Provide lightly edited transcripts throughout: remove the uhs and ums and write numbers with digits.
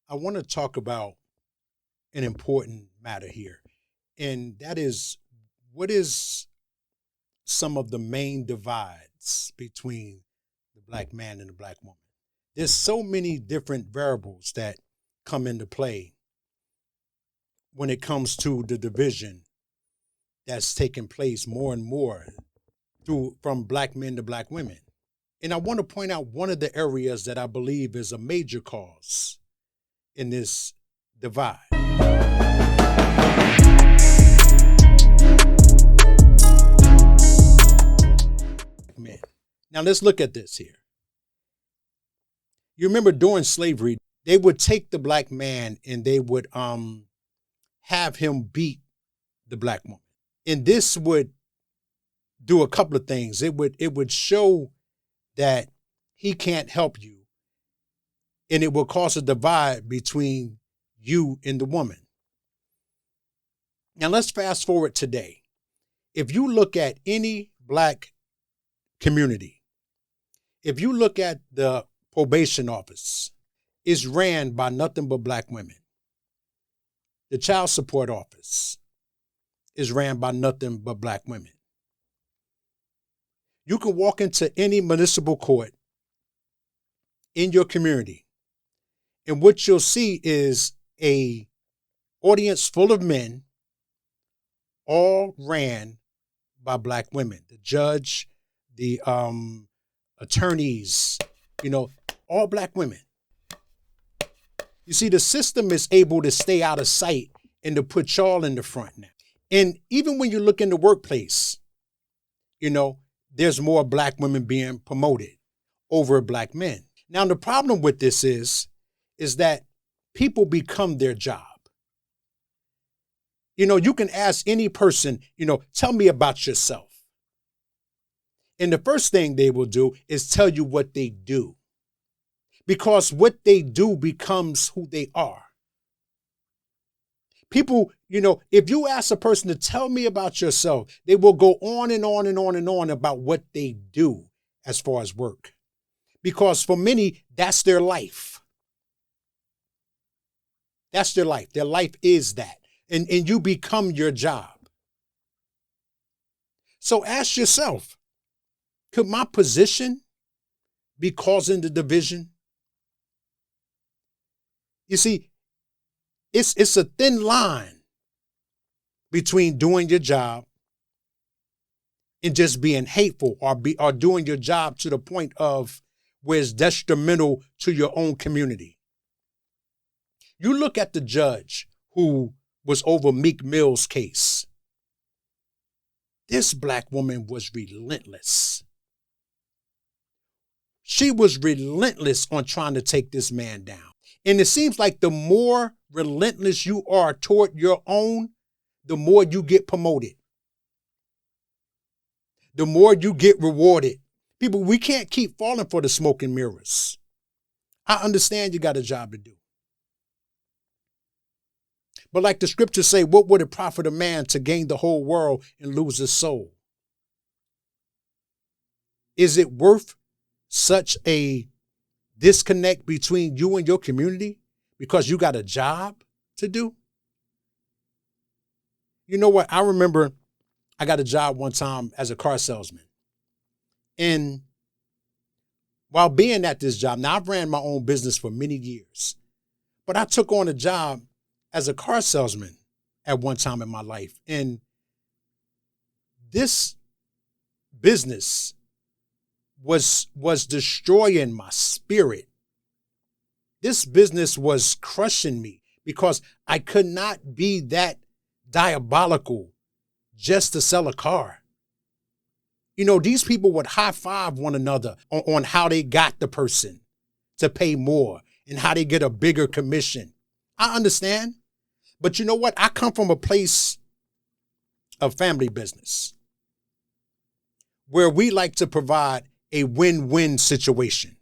I want to talk about an important matter here, and that is what is some of the main divides between the black man and the black woman. There's so many different variables that come into play when it comes to the division that's taking place more and more through from black men to black women. And I want to point out one of the areas that I believe is a major cause in this divide. Men. Now let's look at this here. You remember during slavery, they would take the black man and they would have him beat the black woman. And this would do a couple of things. It would show that he can't help you, and it will cause a divide between you and the woman. Now let's fast forward today. If you look at any black community, if you look at the probation office, it's ran by nothing but black women. The child support office is ran by nothing but black women. You can walk into any municipal court in your community, and what you'll see is a audience full of men, all ran by black women. The judge, the attorneys, all black women. You see, the system is able to stay out of sight and to put y'all in the front now. And even when you look in the workplace, there's more black women being promoted over black men. Now, the problem with this is that people become their job. You can ask any person, tell me about yourself. And the first thing they will do is tell you what they do, because what they do becomes who they are. People, if you ask a person to tell me about yourself, they will go on and on and on and on about what they do as far as work. Because for many, that's their life. That's their life. Their life is that. And you become your job. So ask yourself, could my position be causing the division? You see, it's a thin line between doing your job and just being hateful or doing your job to the point of where it's detrimental to your own community. You look at the judge who was over Meek Mill's case. This black woman was relentless. She was relentless on trying to take this man down. And it seems like the more relentless you are toward your own, the more you get promoted. The more you get rewarded. People, we can't keep falling for the smoke and mirrors. I understand you got a job to do. But like the scriptures say, what would it profit a man to gain the whole world and lose his soul? Is it worth such a disconnect between you and your community because you got a job to do? You know what? I remember I got a job one time as a car salesman. And while being at this job, now I've ran my own business for many years, but I took on a job as a car salesman at one time in my life. And this business was destroying my spirit. This business was crushing me because I could not be that diabolical just to sell a car. These people would high five one another on how they got the person to pay more and how they get a bigger commission. I understand. But you know what? I come from a place of family business where we like to provide a win-win situation.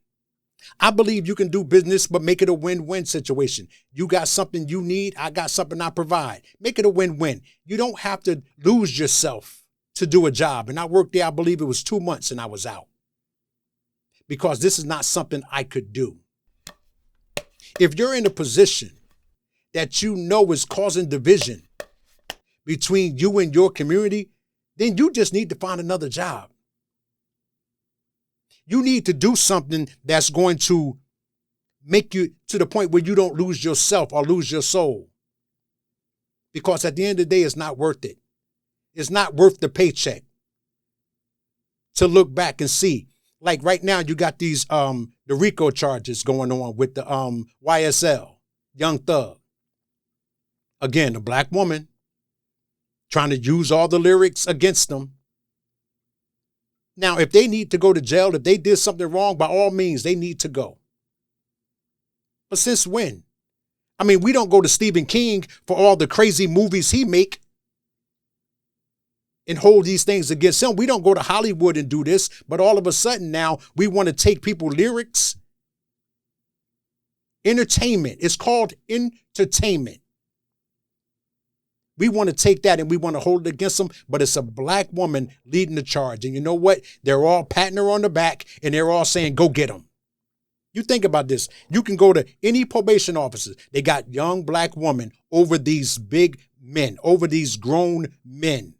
I believe you can do business, but make it a win-win situation. You got something you need. I got something I provide. Make it a win-win. You don't have to lose yourself to do a job. And I worked there, I believe it was 2 months, and I was out because this is not something I could do. If you're in a position that you know is causing division between you and your community, then you just need to find another job. You need to do something that's going to make you to the point where you don't lose yourself or lose your soul. Because at the end of the day, it's not worth it. It's not worth the paycheck to look back and see. Like right now, you got these the RICO charges going on with the YSL, Young Thug. Again, a black woman trying to use all the lyrics against them. Now, if they need to go to jail, if they did something wrong, by all means, they need to go. But since when? I mean, we don't go to Stephen King for all the crazy movies he make and hold these things against him. We don't go to Hollywood and do this, but all of a sudden now we want to take people's lyrics. Entertainment. It's called entertainment. We want to take that and we want to hold it against them, but it's a black woman leading the charge. And you know what? They're all patting her on the back and they're all saying, go get them. You think about this. You can go to any probation officers. They got young black women over these big men, over these grown men.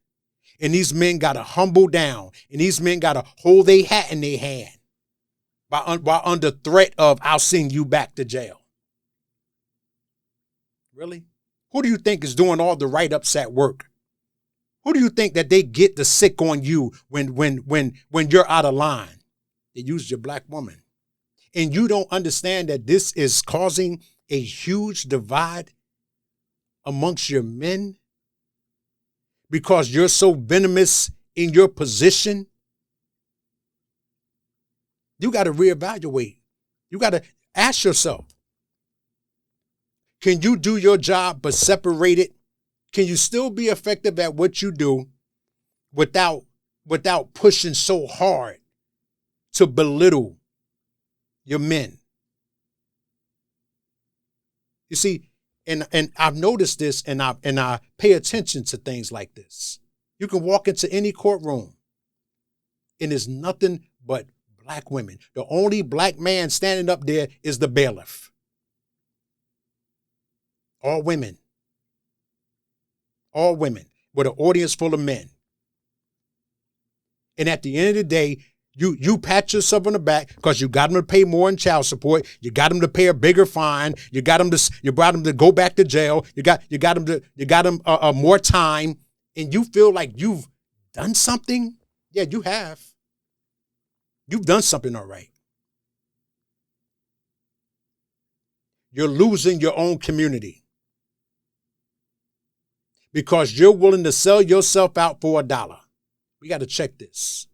And these men got to humble down. And these men got to hold their hat in their hand while under threat of, I'll send you back to jail. Really? Who do you think is doing all the write-ups at work? Who do you think that they get the sick on you when you're out of line? They use your black woman. And you don't understand that this is causing a huge divide amongst your men because you're so venomous in your position? You got to reevaluate. You got to ask yourself, can you do your job but separate it? Can you still be effective at what you do without pushing so hard to belittle your men? You see, and I've noticed this, and I pay attention to things like this. You can walk into any courtroom, and there's nothing but black women. The only black man standing up there is the bailiff. All women. All women, with an audience full of men. And at the end of the day, you pat yourself on the back because you got them to pay more in child support. You got them to pay a bigger fine. You brought them to go back to jail. You got them more time, and you feel like you've done something. Yeah, you have. You've done something all right. You're losing your own community because you're willing to sell yourself out for $1. We got to check this.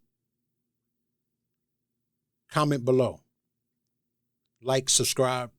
Comment below. Like, subscribe.